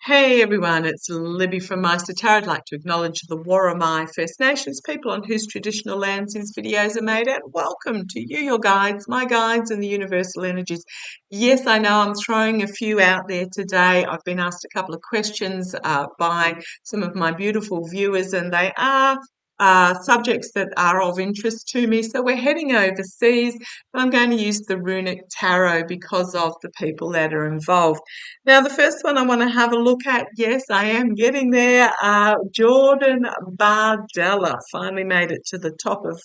Hey everyone, it's Libby from Meister Tarot. I'd like to acknowledge the Worimi First Nations people on whose traditional lands these videos are made, and welcome to you, your guides, my guides, and the universal energies. Yes, I know I'm throwing a few out there today. I've been asked a couple of questions by some of my beautiful viewers, and they are subjects that are of interest to me. So we're heading overseas, but I'm going to use the runic tarot because of the people that are involved. Now, the first one I want to have a look at, yes, I am getting there. Jordan Bardella finally made it to the top of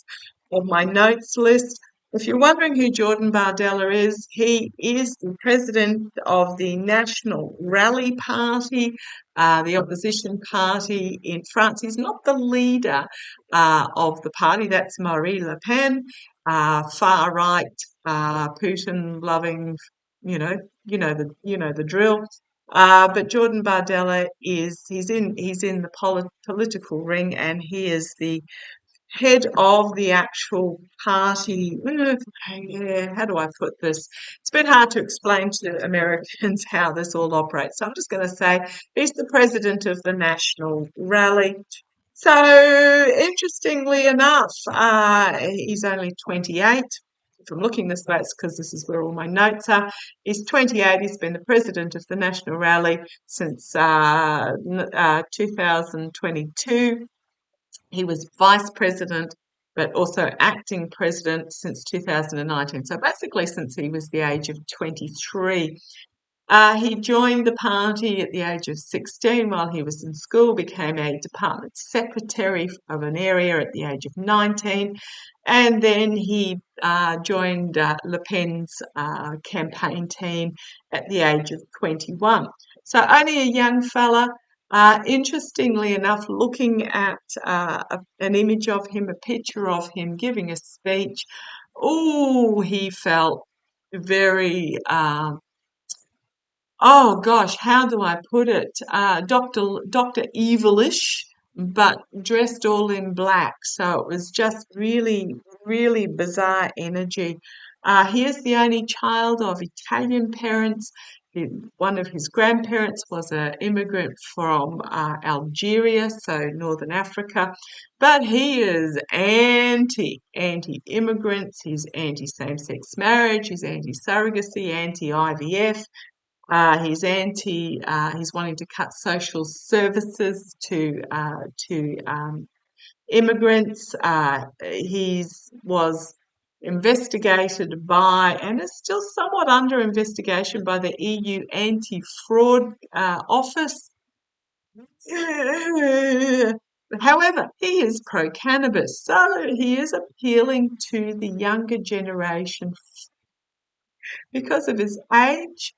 my notes list. If you're wondering who Jordan Bardella is, he is the president of the National Rally Party, the opposition party in France. He's not the leader of the party, that's Marine Le Pen, far right, Putin loving, you know the drill. But Jordan Bardella he's in the political ring, and he is the head of the actual party. Yeah, how do I put this? It's been hard to explain to Americans how this all operates. So I'm just going to say he's the president of the National Rally. So interestingly enough, he's only 28. If I'm looking this way, it's because this is where all my notes are. He's 28. He's been the president of the National Rally since 2022. He was vice president, but also acting president since 2019. So basically, since he was the age of 23. He joined the party at the age of 16 while he was in school, became a department secretary of an area at the age of 19, and then he joined Le Pen's campaign team at the age of 21. So only a young fella. Interestingly enough, looking at an image of him, a picture of him giving a speech, oh, he felt very oh gosh, how do I put it? Dr. Evilish, but dressed all in black. So it was just really, really bizarre energy. He is the only child of Italian parents. One of his grandparents was an immigrant from Algeria, so Northern Africa. But he is anti-immigrants. He's anti same-sex marriage. He's anti-surrogacy, anti-IVF. He's wanting to cut social services to immigrants. He's was investigated by, and is still somewhat under investigation by, the EU anti-fraud office. However, he is pro-cannabis, so he is appealing to the younger generation because of his age,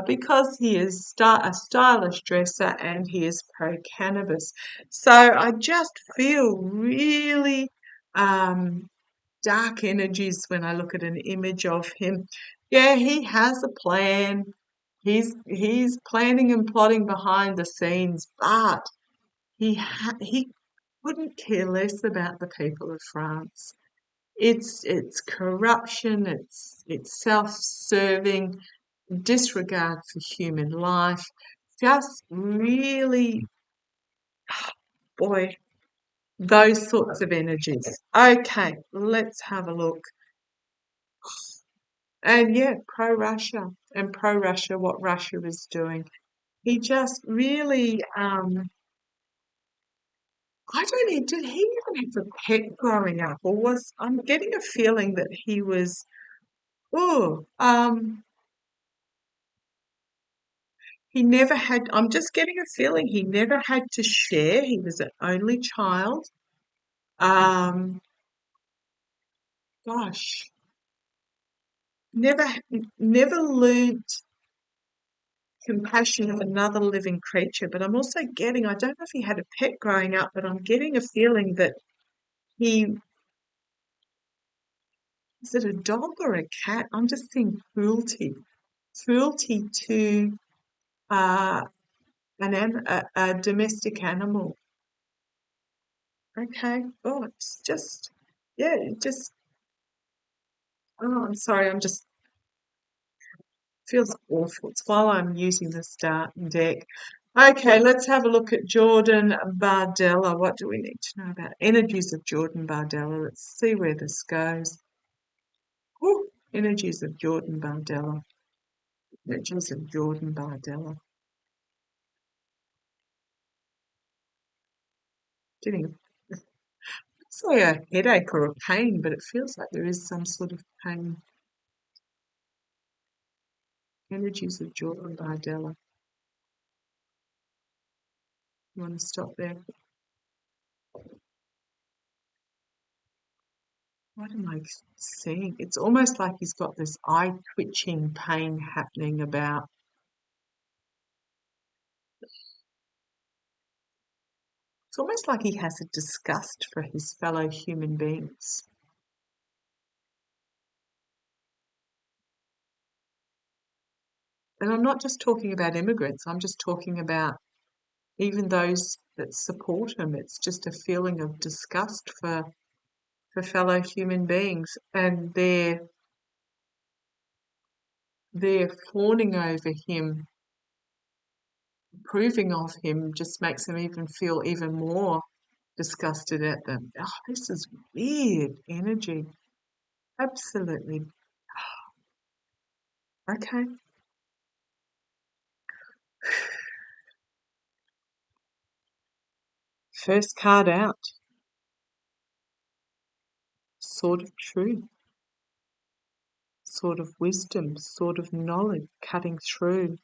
because he is a stylish dresser, and he is pro-cannabis. So I just feel really dark energies when I look at an image of him. Yeah, he has a plan. He's planning and plotting behind the scenes, but he couldn't care less about the people of France. It's corruption, it's self-serving, disregard for human life, just really, boy, those sorts of energies. Okay, let's have a look. And yeah, pro-Russia, and pro-Russia, what Russia is doing. He just really, I don't know, did he even have a pet growing up, or I'm getting a feeling that he was, oh, he never had, I'm just getting a feeling he never had to share. He was an only child. Um, gosh, never, never learned compassion of another living creature. But I'm also getting, I don't know if he had a pet growing up, but I'm getting a feeling that he, is it a dog or a cat? I'm just seeing cruelty to uh, a domestic animal. Okay. Oh, it's just, yeah, it just, oh, I'm sorry. I'm just Feels awful. It's while I'm using the start deck. Okay, let's have a look at Jordan Bardella. What do we need to know about energies of Jordan Bardella? Let's see where this goes. Ooh, energies of Jordan Bardella. Energies of Jordan Bardella. Getting say a headache or a pain, but it feels like there is some sort of pain. Energies of Jordan Bardella. You want to stop there? What am I seeing? It's almost like he's got this eye twitching pain happening about. It's almost like he has a disgust for his fellow human beings. And I'm not just talking about immigrants, I'm just talking about even those that support him. It's just a feeling of disgust for fellow human beings, and they're fawning over him, approving of him, just makes him even feel even more disgusted at them. Oh, this is weird energy. Absolutely. Okay. First card out. Sword of truth. Sword of wisdom. Sword of knowledge. Cutting through.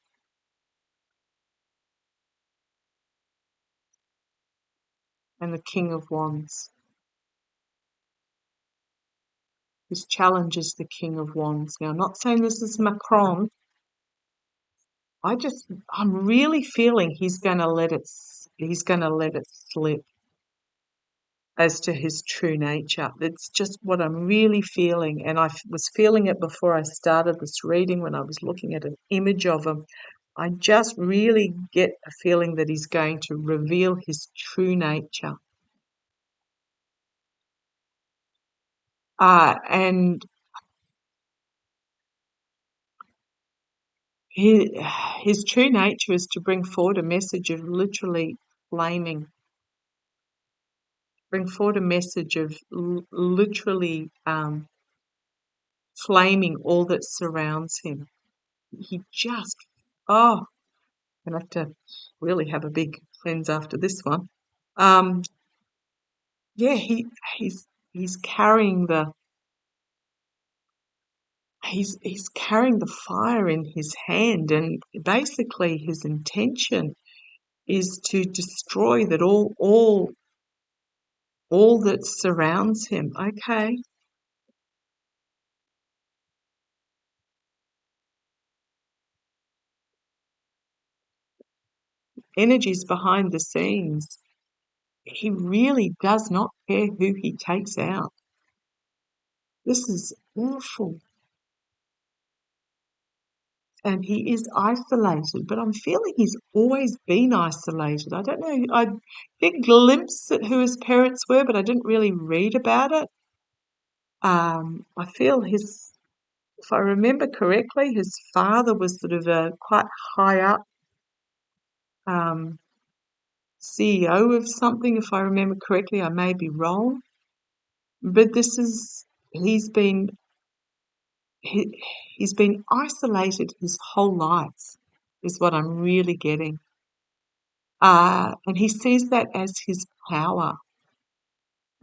And the King of Wands. This challenges the King of Wands. Now, I'm not saying this is Macron. I'm really feeling he's going to let it slip as to his true nature. It's just what I'm really feeling, and was feeling it before I started this reading when I was looking at an image of him. I just really get a feeling that he's going to reveal his true nature. And his true nature is to bring forward a message of literally flaming. Bring forward a message of literally flaming all that surrounds him. He just, oh, I'm going to have to really have a big cleanse after this one. Yeah, he's carrying he's carrying the fire in his hand, and basically his intention is to destroy that all that surrounds him. Okay. Energies behind the scenes. He really does not care who he takes out. This is awful. And he is isolated, but I'm feeling he's always been isolated. I don't know. I did glimpse at who his parents were, but I didn't really read about it. I feel if I remember correctly, his father was sort of a quite high up CEO of something, if I remember correctly. I may be wrong, but he's been he's been isolated his whole life, is what I'm really getting. And he sees that as his power.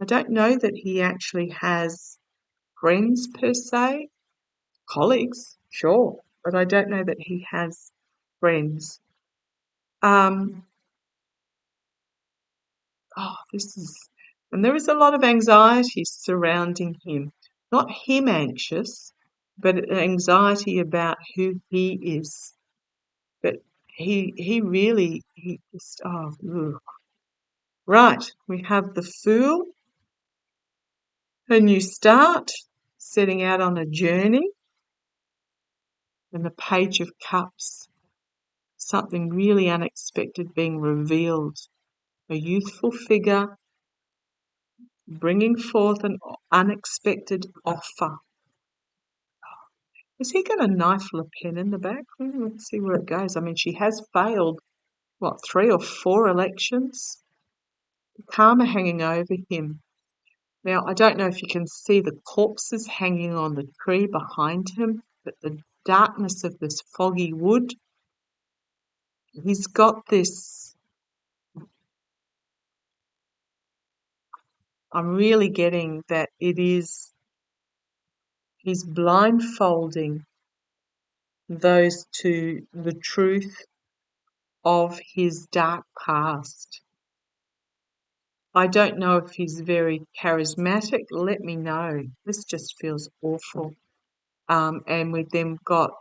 I don't know that he actually has friends per se, colleagues, sure, but I don't know that he has friends. Um, and there is a lot of anxiety surrounding him. Not him anxious, but anxiety about who he is. But he just, ugh. Right, we have the Fool, a new start, setting out on a journey, and the Page of Cups, something really unexpected being revealed, a youthful figure bringing forth an unexpected offer. Is he got a knife or a pen in the back? Let's see where it goes. I mean, she has failed, what, 3 or 4 elections? Karma hanging over him. Now, I don't know if you can see the corpses hanging on the tree behind him, but the darkness of this foggy wood, he's got this. I'm really getting that he's blindfolding those to the truth of his dark past. I don't know if he's very charismatic. Let me know. This just feels awful. And we've then got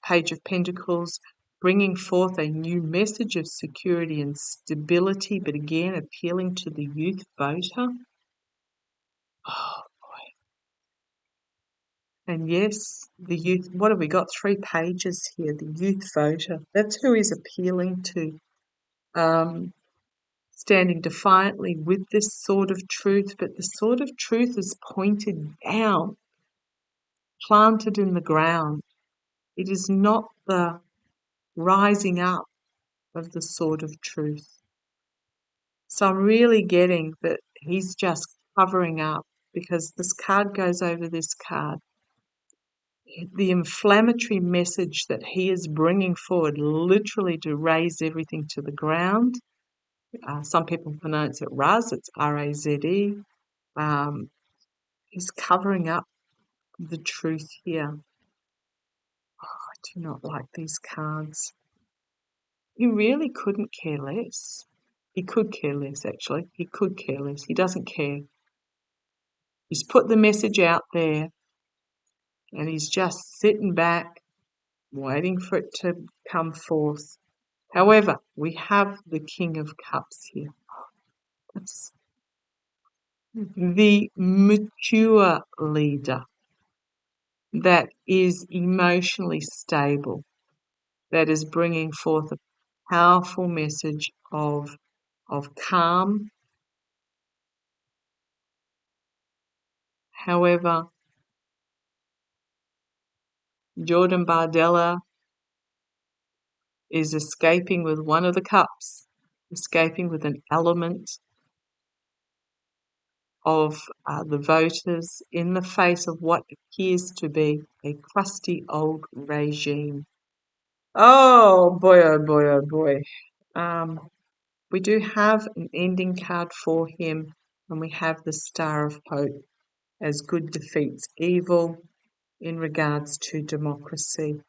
Page of Pentacles bringing forth a new message of security and stability, but again appealing to the youth voter. Oh, and yes, the youth, what have we got? 3 pages here. The youth voter. That's who he's appealing to. Standing defiantly with this sword of truth, but the sword of truth is pointed down, planted in the ground. It is not the rising up of the sword of truth. So I'm really getting that he's just covering up, because this card goes over this card. The inflammatory message that he is bringing forward, literally to raise everything to the ground. Some people pronounce it Raz, it's R-A-Z-E. He's covering up the truth here. Oh, I do not like these cards. He really couldn't care less. He could care less, actually. He could care less. He doesn't care. He's put the message out there and he's just sitting back, waiting for it to come forth. However, we have the King of Cups here. That's the mature leader that is emotionally stable, that is bringing forth a powerful message of calm. However, Jordan Bardella is escaping with one of the cups, escaping with an element of the voters in the face of what appears to be a crusty old regime. Oh boy, oh boy, oh boy. We do have an ending card for him, and we have the Star of Hope as good defeats evil in regards to democracy.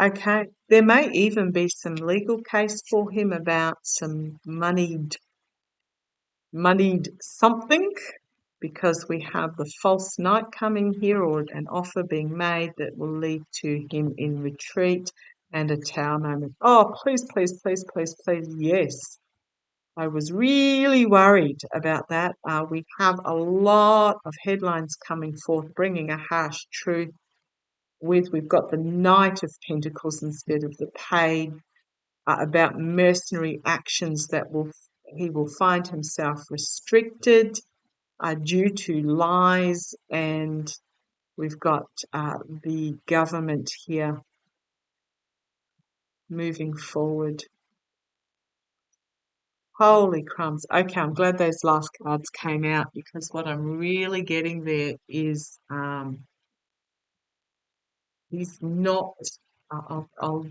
Okay, there may even be some legal case for him about some moneyed something, because we have the false knight coming here, or an offer being made that will lead to him in retreat, and a tower moment. Oh, please, please, please, please, please, yes. I was really worried about that. We have a lot of headlines coming forth, bringing a harsh truth. We've got the Knight of Pentacles instead of the Page, about mercenary actions that he will find himself restricted due to lies, and we've got the government here moving forward. Holy crumbs. Okay, I'm glad those last cards came out, because what I'm really getting there is he's not, I'll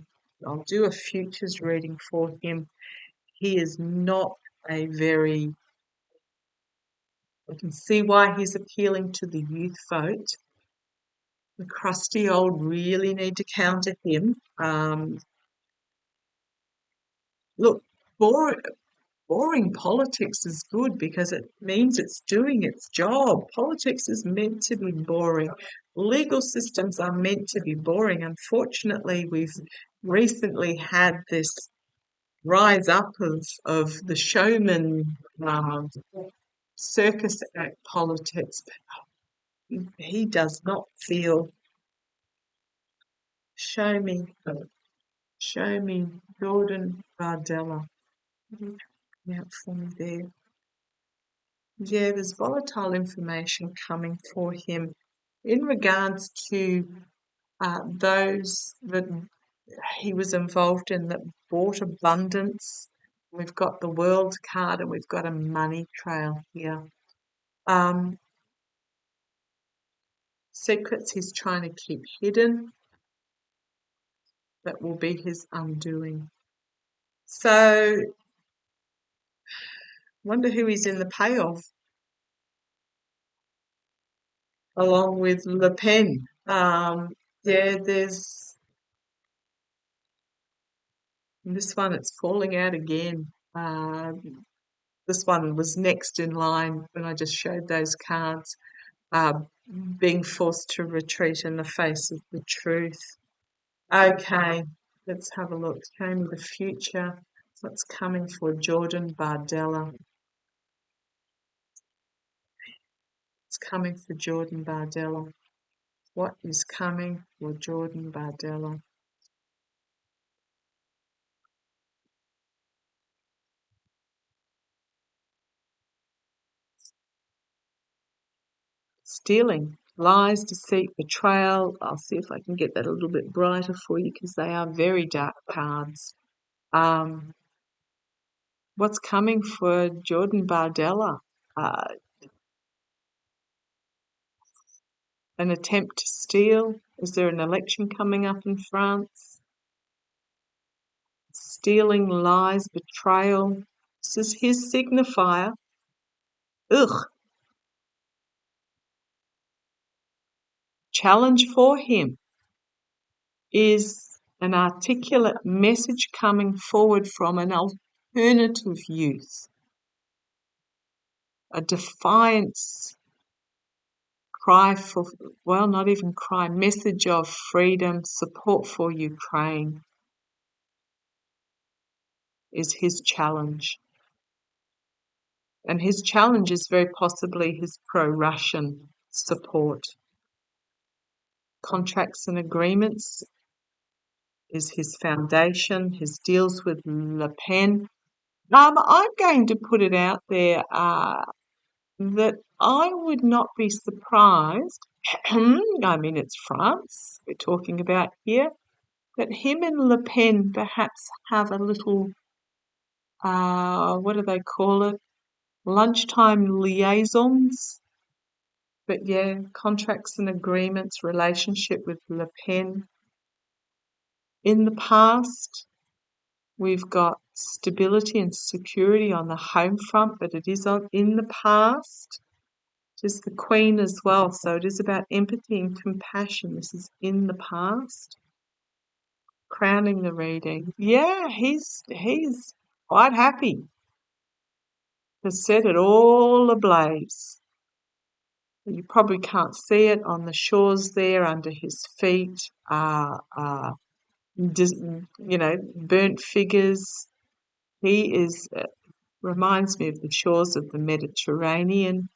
do a futures reading for him. He is not a very, I can see why he's appealing to the youth vote. The crusty old really need to counter him. Look, boring politics is good, because it means it's doing its job. Politics is meant to be boring. Legal systems are meant to be boring. Unfortunately, we've recently had this rise up of the showman circus act politics. He does not feel. Show me Jordan Bardella. Yeah, for me there. Yeah, there's volatile information coming for him in regards to those that he was involved in that brought abundance. We've got the World card and we've got a money trail here. Secrets he's trying to keep hidden that will be his undoing. So, wonder who he's in the pay of, along with Le Pen. There's this one, it's falling out again. This one was next in line when I just showed those cards. Being forced to retreat in the face of the truth. Okay, let's have a look. Show me the future. What's coming for Jordan Bardella? What's coming for Jordan Bardella? What is coming for Jordan Bardella? Stealing, lies, deceit, betrayal. I'll see if I can get that a little bit brighter for you because they are very dark cards. What's coming for Jordan Bardella? An attempt to steal. Is there an election coming up in France? Stealing, lies, betrayal. This is his signifier. Ugh. Challenge for him is an articulate message coming forward from an alternative youth. A defiance cry for, well, not even cry, message of freedom, support for Ukraine is his challenge. And his challenge is very possibly his pro-Russian support. Contracts and agreements is his foundation. His deals with Le Pen. I'm going to put it out there that I would not be surprised, I mean it's France we're talking about here, that him and Le Pen perhaps have a little, what do they call it, lunchtime liaisons. But yeah, contracts and agreements, relationship with Le Pen. In the past, we've got stability and security on the home front, but it is in the past. It is the Queen as well, so it is about empathy and compassion. This is in the past. Crowning the reading. Yeah, he's quite happy to set it all ablaze. You probably can't see it on the shores there under his feet. Burnt figures. He is reminds me of the shores of the Mediterranean,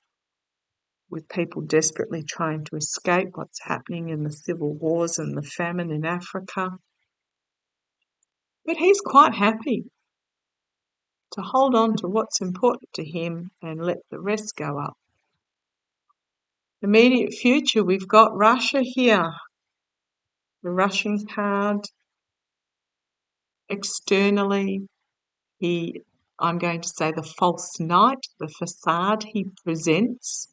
with people desperately trying to escape what's happening in the civil wars and the famine in Africa. But he's quite happy to hold on to what's important to him and let the rest go up. Immediate future, we've got Russia here. The Russian card. Externally, I'm going to say the false knight, the facade he presents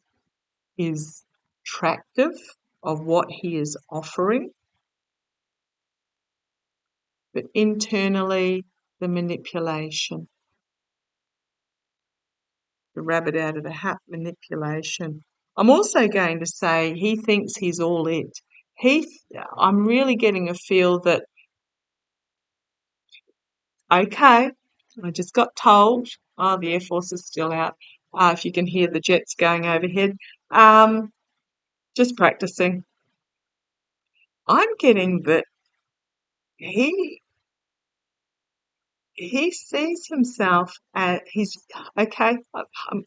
is attractive of what he is offering. But internally, the manipulation. The rabbit out of the hat manipulation. I'm also going to say he thinks he's all it. I'm really getting a feel that, okay, I just got told, the Air Force is still out, if you can hear the jets going overhead, just practicing. I'm getting that he sees himself as okay.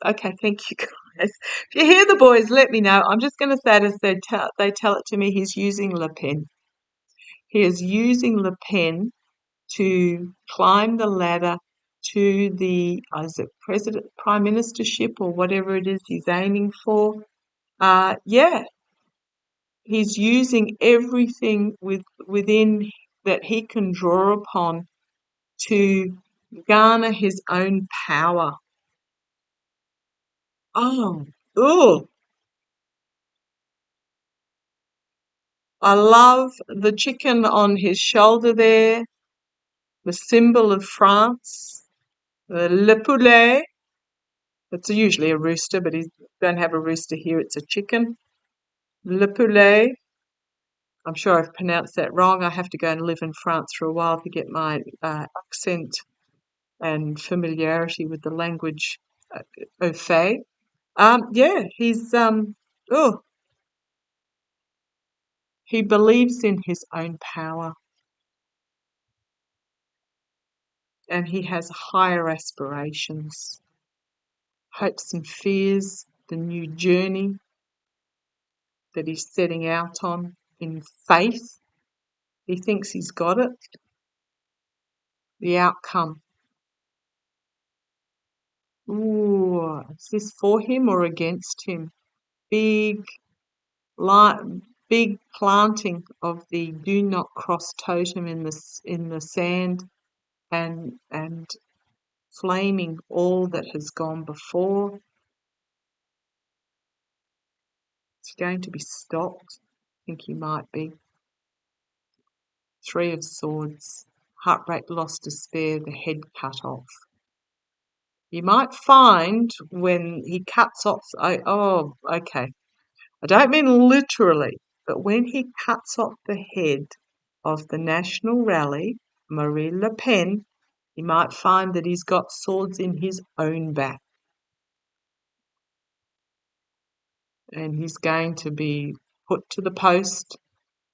Okay, thank you guys. If you hear the boys, let me know. I'm just going to say it as they tell it to me. He's using Le Pen. He is using Le Pen to climb the ladder to the prime ministership or whatever it is he's aiming for. Yeah, he's using everything within that he can draw upon to garner his own power. Oh, I love the chicken on his shoulder there, the symbol of France, le poulet. It's usually a rooster, but he don't have a rooster here. It's a chicken. Le poulet. I'm sure I've pronounced that wrong. I have to go and live in France for a while to get my accent and familiarity with the language au fait. Yeah, oh, he believes in his own power and he has higher aspirations, hopes and fears, the new journey that he's setting out on in faith. He thinks he's got it. The outcome. Ooh, is this for him or against him? Big, light, big planting of the do not cross totem in the sand, and flaming all that has gone before. Is he going to be stopped? I think he might be. Three of Swords. Heartbreak, loss, despair, the head cut off. You might find when he cuts off, okay. I don't mean literally, but when he cuts off the head of the National Rally, Marine Le Pen, you might find that he's got swords in his own back. And he's going to be put to the post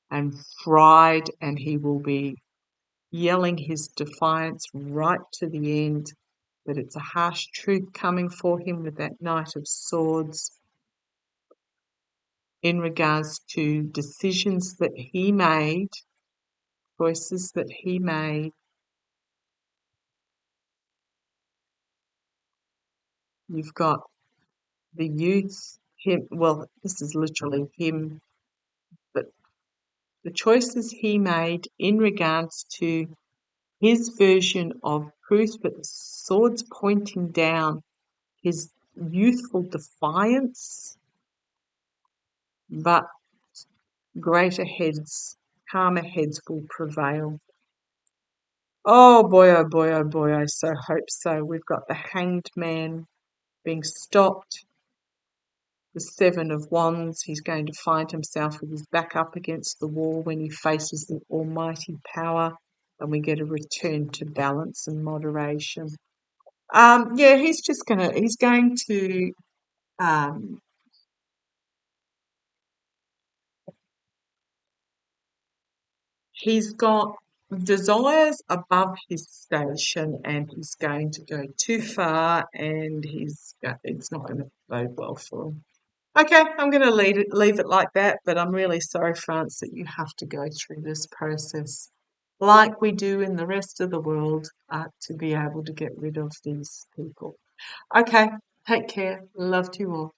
and fried, and he will be yelling his defiance right to the end. But it's a harsh truth coming for him with that Knight of Swords in regards to decisions that he made, choices that he made. You've got the youth, him, well, this is literally him, but the choices he made in regards to his version of truth, but the swords pointing down, his youthful defiance, but greater heads, calmer heads will prevail. Oh boy, oh boy, oh boy, I so hope so. We've got the Hanged Man being stopped, the Seven of Wands. He's going to find himself with his back up against the wall when he faces the almighty power, and we get a return to balance and moderation. Yeah, he's going to um, he's got desires above his station, and he's going to go too far, and it's not going to bode well for him. Okay, I'm going to leave it like that, but I'm really sorry, France, that you have to go through this process like we do in the rest of the world to be able to get rid of these people. Okay, take care. Love to you all.